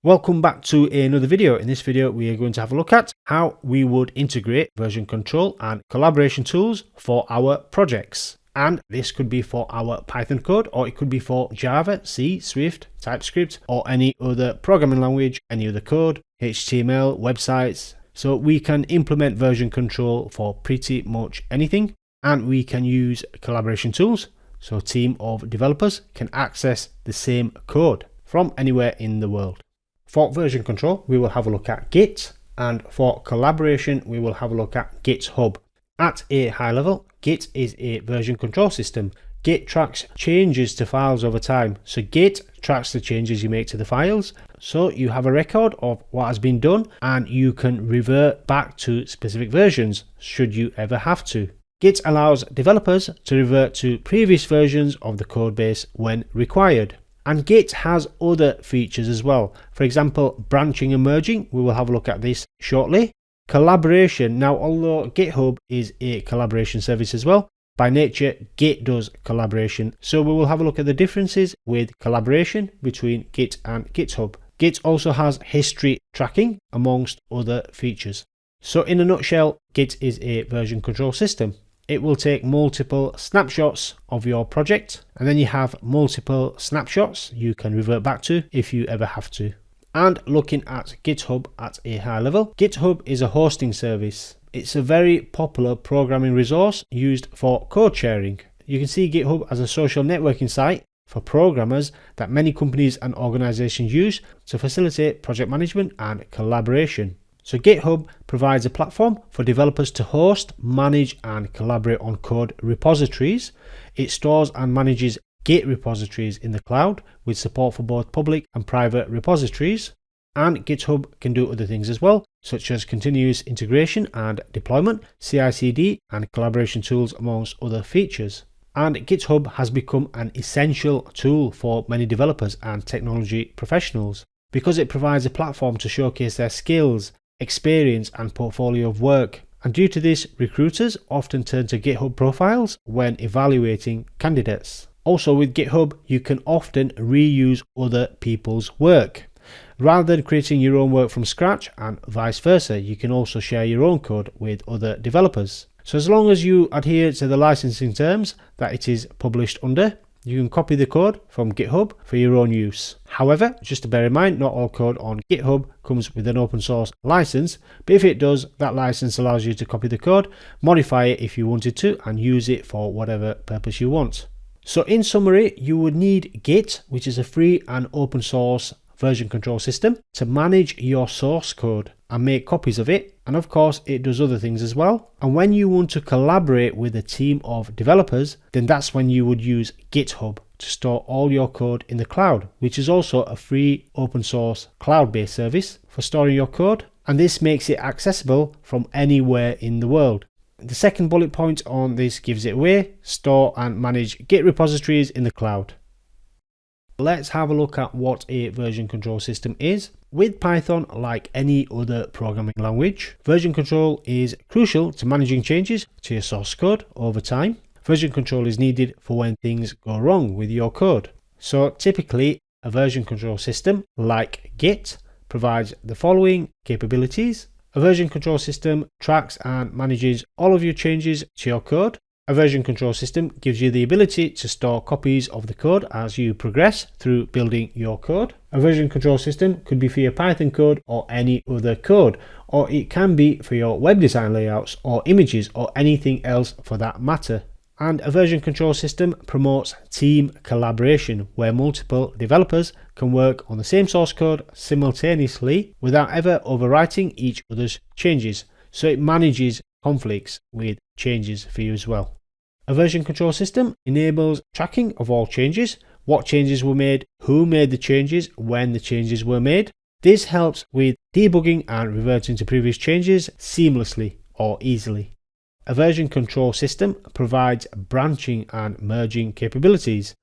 Welcome back to another video. In this video we are going to have a look at how we would integrate version control and collaboration tools for our projects. And this could be for our Python code, or it could be for Java, C, Swift, TypeScript, or any other programming language, any other code, HTML, websites. So we can implement version control for pretty much anything, and we can use collaboration tools. So a team of developers can access the same code from anywhere in the world. For version control, we will have a look at Git, and for collaboration, we will have a look at GitHub. At a high level, Git is a version control system. Git tracks changes to files over time. So Git tracks the changes you make to the files. So you have a record of what has been done, and you can revert back to specific versions should you ever have to. Git allows developers to revert to previous versions of the codebase when required. And Git has other features as well. For example, branching and merging. We will have a look at this shortly. Collaboration. Now, although GitHub is a collaboration service as well, by nature, Git does collaboration. So we will have a look at the differences with collaboration between Git and GitHub. Git also has history tracking amongst other features. So in a nutshell, Git is a version control system. It will take multiple snapshots of your project, and then you have multiple snapshots you can revert back to if you ever have to. And looking at GitHub at a high level, GitHub is a hosting service. It's a very popular programming resource used for code sharing. You can see GitHub as a social networking site for programmers that many companies and organizations use to facilitate project management and collaboration. So GitHub provides a platform for developers to host, manage, and collaborate on code repositories. It stores and manages Git repositories in the cloud with support for both public and private repositories. And GitHub can do other things as well, such as continuous integration and deployment, CI/CD, and collaboration tools amongst other features. And GitHub has become an essential tool for many developers and technology professionals because it provides a platform to showcase their skills, experience, and portfolio of work. And due to this, recruiters often turn to GitHub profiles when evaluating candidates. Also with GitHub, you can often reuse other people's work. Rather than creating your own work from scratch and vice versa, you can also share your own code with other developers. So as long as you adhere to the licensing terms that it is published under, you can copy the code from GitHub for your own use. However, just to bear in mind, not all code on GitHub comes with an open source license, but if it does, that license allows you to copy the code, modify it if you wanted to, and use it for whatever purpose you want. So in summary, you would need Git, which is a free and open source version control system, to manage your source code and make copies of it. And of course, it does other things as well. And when you want to collaborate with a team of developers, then that's when you would use GitHub to store all your code in the cloud, which is also a free open source cloud-based service for storing your code. And this makes it accessible from anywhere in the world. The second bullet point on this gives it away: store and manage Git repositories in the cloud. Let's have a look at what a version control system is. With Python, like any other programming language, version control is crucial to managing changes to your source code over time. Version control is needed for when things go wrong with your code. So typically, a version control system like Git provides the following capabilities. A version control system tracks and manages all of your changes to your code. A version control system gives you the ability to store copies of the code as you progress through building your code. A version control system could be for your Python code or any other code, or it can be for your web design layouts or images or anything else for that matter. And a version control system promotes team collaboration, where multiple developers can work on the same source code simultaneously without ever overwriting each other's changes. So it manages conflicts with changes for you as well. A version control system enables tracking of all changes, what changes were made, who made the changes, when the changes were made. This helps with debugging and reverting to previous changes seamlessly or easily. A version control system provides branching and merging capabilities.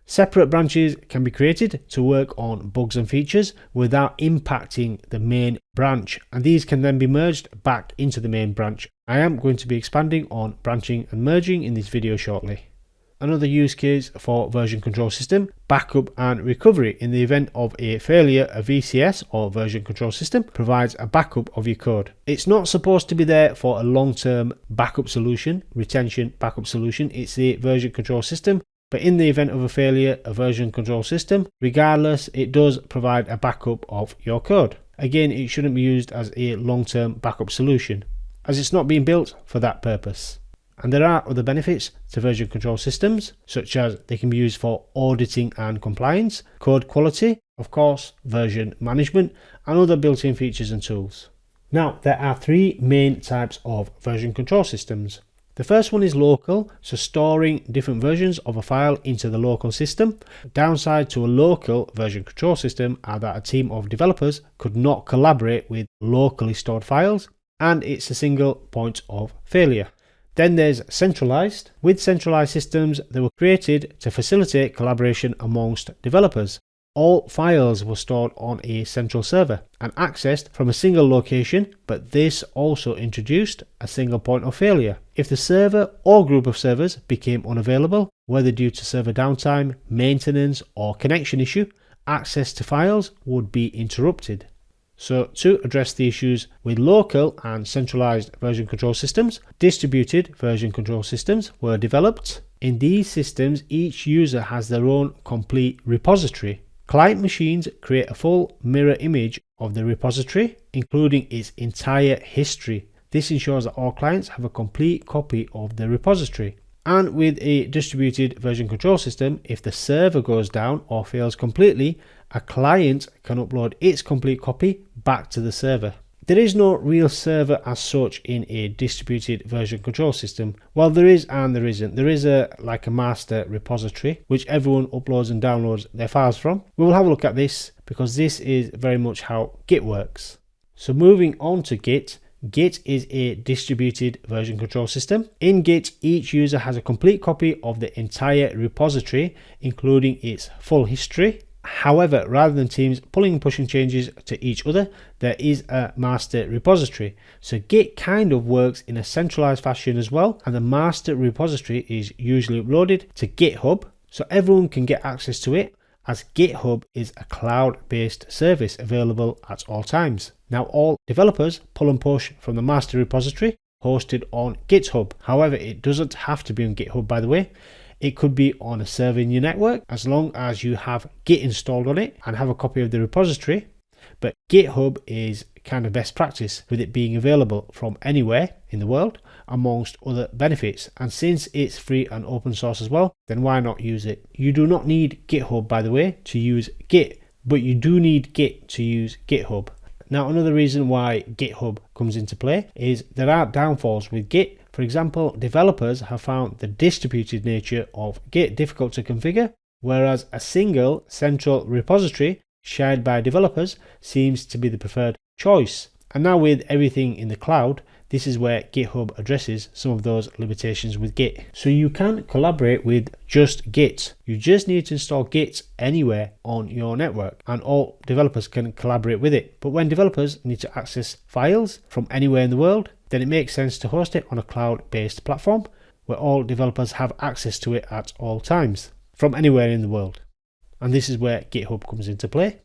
Separate branches can be created to work on bugs and features without impacting the main branch, and these can then be merged back into the main branch. I am going to be expanding on branching and merging in this video shortly. Another use case for version control system, backup and recovery. In the event of a failure, a VCS or version control system provides a backup of your code. It's not supposed to be there for a long-term backup solution, retention backup solution. It's a version control system. But in the event of a failure, a version control system, regardless, it does provide a backup of your code. Again, it shouldn't be used as a long-term backup solution, as it's not being built for that purpose. And there are other benefits to version control systems, such as they can be used for auditing and compliance, code quality, of course, version management, and other built-in features and tools. Now, there are three main types of version control systems. The first one is local, so storing different versions of a file into the local system. Downside to a local version control system are that a team of developers could not collaborate with locally stored files, and it's a single point of failure. Then there's centralized. With centralized systems, they were created to facilitate collaboration amongst developers. All files were stored on a central server and accessed from a single location, but this also introduced a single point of failure. If the server or group of servers became unavailable, whether due to server downtime, maintenance, or connection issue, access to files would be interrupted. So to address the issues with local and centralized version control systems, distributed version control systems were developed. In these systems, each user has their own complete repository. Client machines create a full mirror image of the repository, including its entire history. This ensures that all clients have a complete copy of the repository. And with a distributed version control system, if the server goes down or fails completely, a client can upload its complete copy back to the server. There is no real server as such in a distributed version control system. Well, there is and there isn't. There is a master repository which everyone uploads and downloads their files from. We will have a look at this because this is very much how Git works. So moving on to Git. Git is a distributed version control system. In Git, each user has a complete copy of the entire repository, including its full history. However, rather than teams pulling and pushing changes to each other, there is a master repository. So Git kind of works in a centralized fashion as well, and the master repository is usually uploaded to GitHub so everyone can get access to it, as GitHub is a cloud-based service available at all times. Now, all developers pull and push from the master repository hosted on GitHub. However, it doesn't have to be on GitHub, by the way. It could be on a server in your network as long as you have Git installed on it and have a copy of the repository. But GitHub is kind of best practice with it being available from anywhere in the world, amongst other benefits. And since it's free and open source as well, then why not use it? You do not need GitHub, by the way, to use Git, but you do need Git to use GitHub. Now, another reason why GitHub comes into play is there are downfalls with Git. For example, developers have found the distributed nature of Git difficult to configure, whereas a single central repository shared by developers seems to be the preferred choice. And now with everything in the cloud, this is where GitHub addresses some of those limitations with Git. So you can collaborate with just Git. You just need to install Git anywhere on your network and all developers can collaborate with it. But when developers need to access files from anywhere in the world, then it makes sense to host it on a cloud-based platform where all developers have access to it at all times from anywhere in the world. And this is where GitHub comes into play.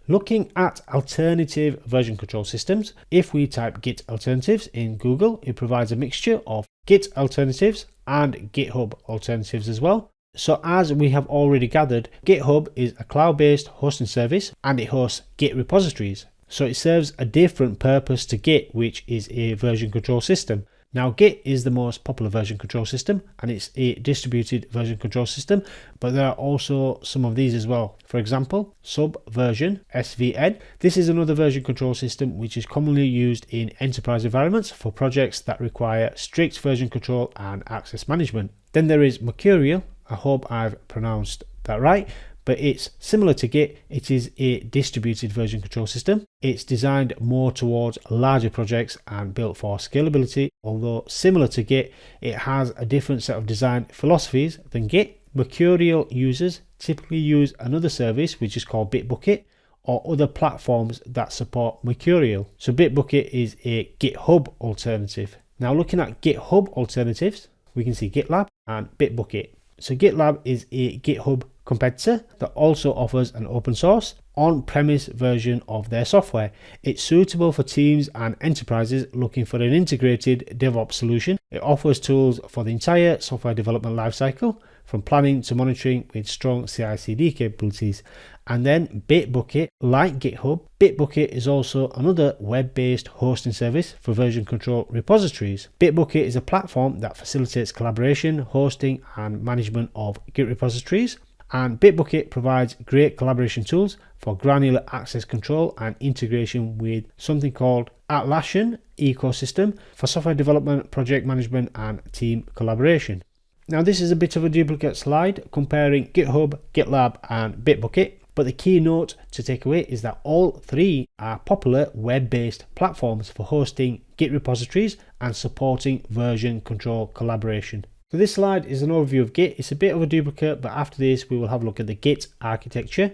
Looking at alternative version control systems, if we type Git alternatives in Google, it provides a mixture of Git alternatives and GitHub alternatives as well. So as we have already gathered, GitHub is a cloud-based hosting service and it hosts Git repositories. So it serves a different purpose to Git, which is a version control system. Now, Git is the most popular version control system and it's a distributed version control system, but there are also some of these as well. For example, Subversion, SVN. This is another version control system which is commonly used in enterprise environments for projects that require strict version control and access management. Then there is Mercurial. I hope I've pronounced that right. But it's similar to Git. It is a distributed version control system. It's designed more towards larger projects and built for scalability. Although similar to Git, it has a different set of design philosophies than Git. Mercurial users typically use another service which is called Bitbucket or other platforms that support Mercurial. So Bitbucket is a GitHub alternative. Now looking at GitHub alternatives, we can see Gitlab. and Bitbucket. So Gitlab is a GitHub competitor that also offers an open source on-premise version of their software. It's suitable for teams and enterprises looking for an integrated DevOps solution. It offers tools for the entire software development lifecycle, from planning to monitoring, with strong CI/CD capabilities. And then Bitbucket, like GitHub, Bitbucket is also another web-based hosting service for version control repositories. Bitbucket is a platform that facilitates collaboration, hosting, and management of Git repositories. And Bitbucket provides great collaboration tools for granular access control and integration with something called Atlassian ecosystem for software development, project management, and team collaboration. Now this is a bit of a duplicate slide comparing GitHub, Gitlab, and Bitbucket, but the key note to take away is that all three are popular web-based platforms for hosting Git repositories and supporting version control collaboration. So this slide is an overview of Git. It's a bit of a duplicate, but after this we will have a look at the Git architecture.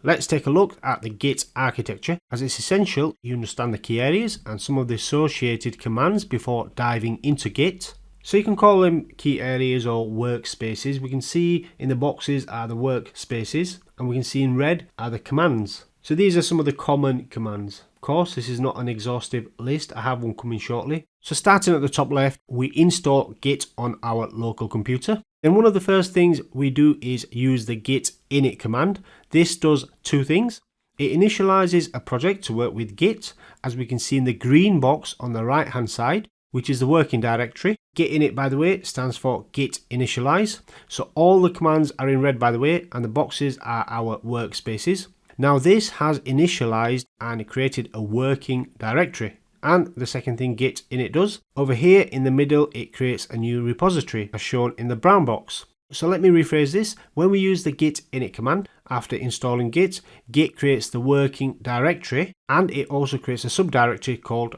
Let's take a look at the Git architecture, as it's essential you understand the key areas and some of the associated commands before diving into Git. So you can call them key areas or workspaces. We can see in the boxes are the workspaces, and we can see in red are the commands. So these are some of the common commands. Of course, this is not an exhaustive list. I have one coming shortly. So starting at the top left, we install Git on our local computer. Then one of the first things we do is use the git init command. This does two things. It initializes a project to work with Git, as we can see in the green box on the right hand side, which is the working directory. Git init, by the way, stands for git initialize. So all the commands are in red, by the way, and the boxes are our workspaces. Now this has initialized and created a working directory. And the second thing git init does, over here in the middle, it creates a new repository as shown in the brown box. So let me rephrase this. When we use the git init command after installing Git, Git creates the working directory, and it also creates a subdirectory called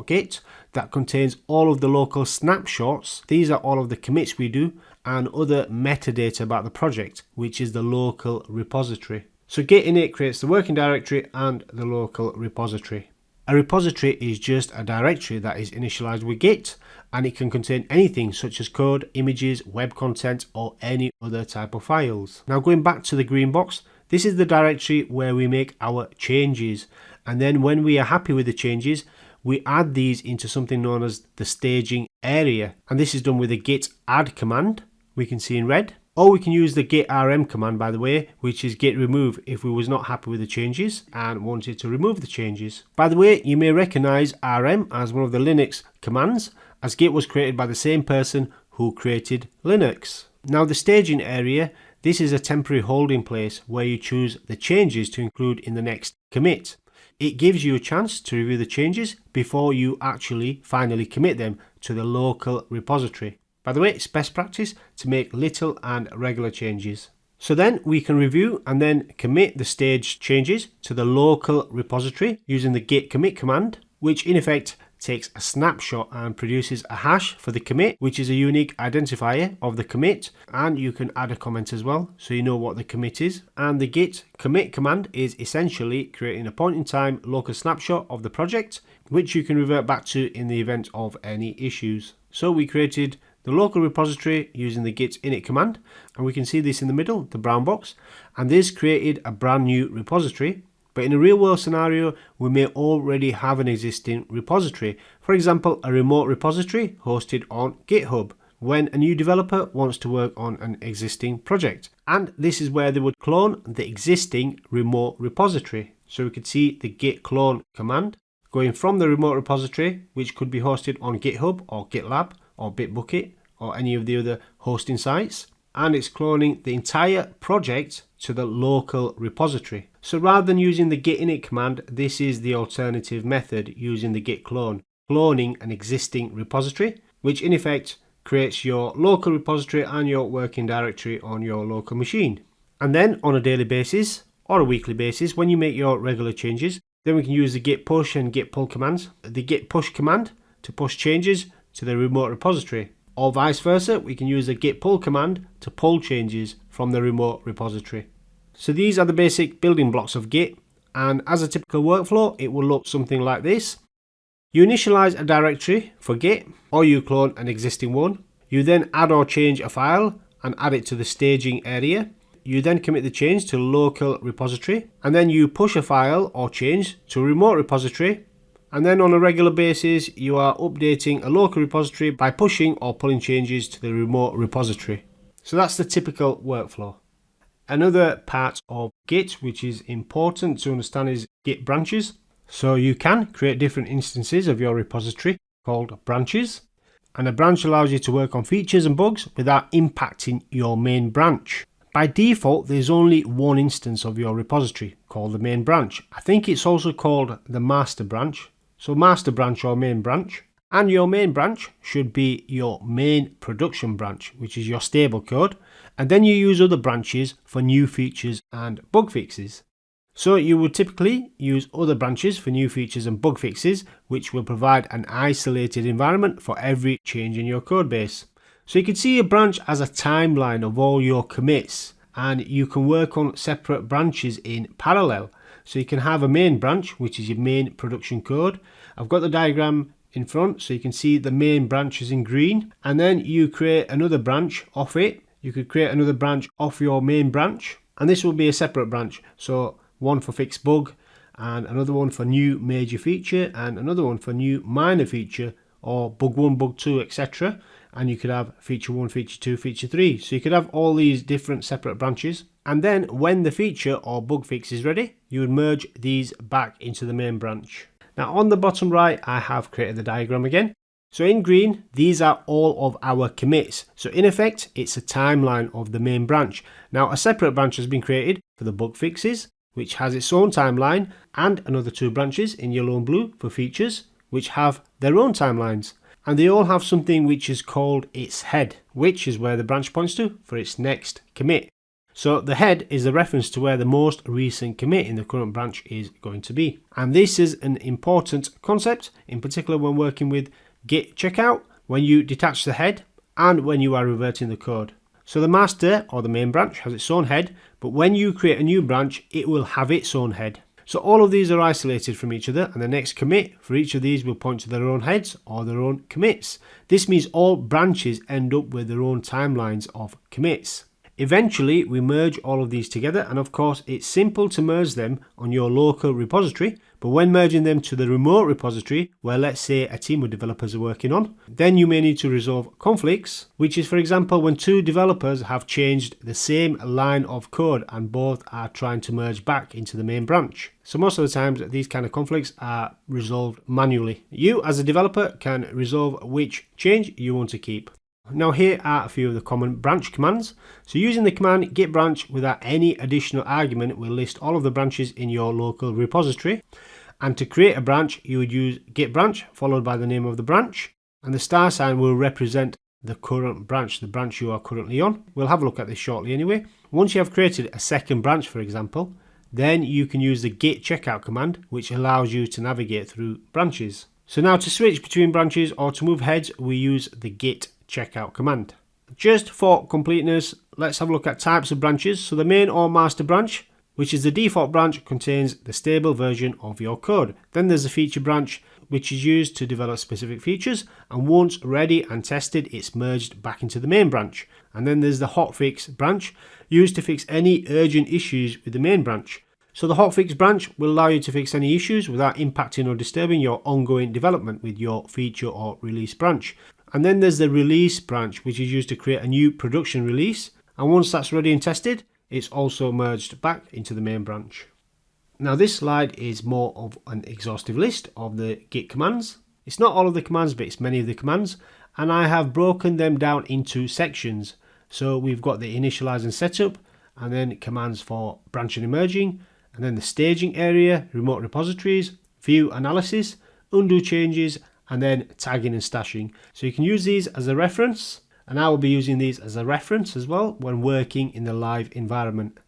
.git that contains all of the local snapshots. These are all of the commits we do and other metadata about the project, which is the local repository. So git init creates the working directory and the local repository. A repository is just a directory that is initialized with Git, and it can contain anything such as code, images, web content, or any other type of files. Now going back to the green box, this is the directory where we make our changes, and then when we are happy with the changes, we add these into something known as the staging area, and this is done with the git add command, we can see in red. Or we can use the git rm command, by the way, which is git remove if we was not happy with the changes and wanted to remove the changes. By the way, you may recognize rm as one of the Linux commands, as Git was created by the same person who created Linux. Now the staging area, this is a temporary holding place where you choose the changes to include in the next commit. It gives you a chance to review the changes before you actually finally commit them to the local repository. By the way, it's best practice to make little and regular changes. So then we can review and then commit the staged changes to the local repository using the git commit command, which in effect takes a snapshot and produces a hash for the commit, which is a unique identifier of the commit, and you can add a comment as well so you know what the commit is. And the git commit command is essentially creating a point in time local snapshot of the project, which you can revert back to in the event of any issues. So we created the local repository using the git init command, and we can see this in the middle, the brown box, and this created a brand new repository. But in a real world scenario, we may already have an existing repository. For example, a remote repository hosted on GitHub when a new developer wants to work on an existing project. And this is where they would clone the existing remote repository. So we could see the git clone command going from the remote repository, which could be hosted on GitHub or Gitlab or Bitbucket or any of the other hosting sites, and it's cloning the entire project to the local repository. So rather than using the git init command, this is the alternative method using the git clone, cloning an existing repository, which in effect creates your local repository and your working directory on your local machine. And then on a daily basis or a weekly basis, when you make your regular changes, then we can use the git push and git pull commands. The git push command to push changes to the remote repository, or vice versa, we can use the git pull command to pull changes from the remote repository. So these are the basic building blocks of Git, and as a typical workflow, it will look something like this. You initialize a directory for Git, or you clone an existing one. You then add or change a file and add it to the staging area. You then commit the change to local repository, and then you push a file or change to a remote repository. And then on a regular basis, you are updating a local repository by pushing or pulling changes to the remote repository. So that's the typical workflow. Another part of Git which is important to understand is Git branches. So you can create different instances of your repository called branches. And a branch allows you to work on features and bugs without impacting your main branch. By default, there's only one instance of your repository called the main branch. I think it's also called the master branch. So master branch or main branch. And your main branch should be your main production branch, which is your stable code. And then you use other branches for new features and bug fixes. So you would typically use other branches for new features and bug fixes, which will provide an isolated environment for every change in your code base. So you can see a branch as a timeline of all your commits, and you can work on separate branches in parallel. So you can have a main branch, which is your main production code. I've got the diagram in front, so you can see the main branch is in green, and then you create another branch off it. You could create another branch off your main branch, and this will be a separate branch. So one for fixed bug, and another one for new major feature, and another one for new minor feature, or bug 1, bug 2, etc. And you could have feature 1, feature 2, feature 3. So you could have all these different separate branches. And then when the feature or bug fix is ready, you would merge these back into the main branch. Now on the bottom right, I have created the diagram again. So in green, these are all of our commits. So in effect, it's a timeline of the main branch. Now a separate branch has been created for the bug fixes, which has its own timeline, and another 2 branches in yellow and blue for features, which have their own timelines. And they all have something which is called its head, which is where the branch points to for its next commit. So the head is the reference to where the most recent commit in the current branch is going to be. And this is an important concept, in particular when working with Git checkout, when you detach the head and when you are reverting the code. So the master or the main branch has its own head, but when you create a new branch, it will have its own head. So all of these are isolated from each other, and the next commit for each of these will point to their own heads or their own commits. This means all branches end up with their own timelines of commits. Eventually, we merge all of these together, and of course, it's simple to merge them on your local repository, but when merging them to the remote repository, where let's say a team of developers are working on, then you may need to resolve conflicts, which is, for example, when 2 developers have changed the same line of code and both are trying to merge back into the main branch. So most of the times, these kind of conflicts are resolved manually. You, as a developer, can resolve which change you want to keep. Now here are a few of the common branch commands. So using the command git branch without any additional argument will list all of the branches in your local repository. And to create a branch, you would use git branch followed by the name of the branch. And the star sign will represent the current branch, the branch you are currently on. We'll have a look at this shortly anyway. Once you have created a second branch, for example, then you can use the git checkout command, which allows you to navigate through branches. So now to switch between branches or to move heads, we use the git checkout command. Just for completeness, let's have a look at types of branches. So the main or master branch, which is the default branch, contains the stable version of your code. Then there's the feature branch, which is used to develop specific features, and once ready and tested, it's merged back into the main branch. And then there's the hotfix branch, used to fix any urgent issues with the main branch. So the hotfix branch will allow you to fix any issues without impacting or disturbing your ongoing development with your feature or release branch. And then there's the release branch, which is used to create a new production release. And once that's ready and tested, it's also merged back into the main branch. Now this slide is more of an exhaustive list of the Git commands. It's not all of the commands, but it's many of the commands. And I have broken them down into sections. So we've got the initialize and setup, and then commands for branching and merging, and then the staging area, remote repositories, view analysis, undo changes, and then tagging and stashing. So you can use these as a reference, and I will be using these as a reference as well when working in the live environment.